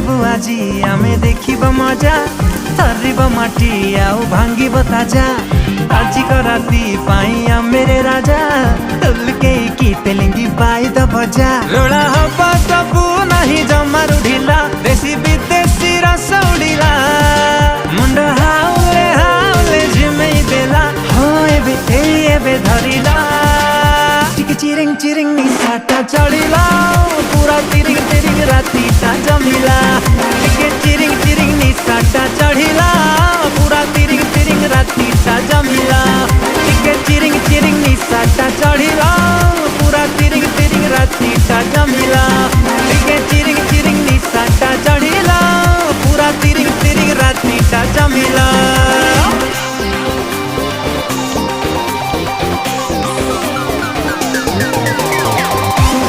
करिबु आजी आमे देखिब मजा थरिब माटी आउ भांगिब ताजा आजी को राती पाई मेरे राजा तुलके की तेलिंगी पाई द भजा रोड़ा हवा सबू नहीं जमा रुढ़िला देसी विदेशी रस उड़िला मुंड हाउले झिमेई देला हो एबे धरिला चिरिंग चिरिंग निशाटा चढ़िला पूरा तिरिंग तिरिंग राती ता जमिला चिरिंग चिरिंग निशाटा चढ़िला पूरा तिरिंग तिरिंग राती ता जमिला चिरिंग चिरिंग निशाटा चढ़िला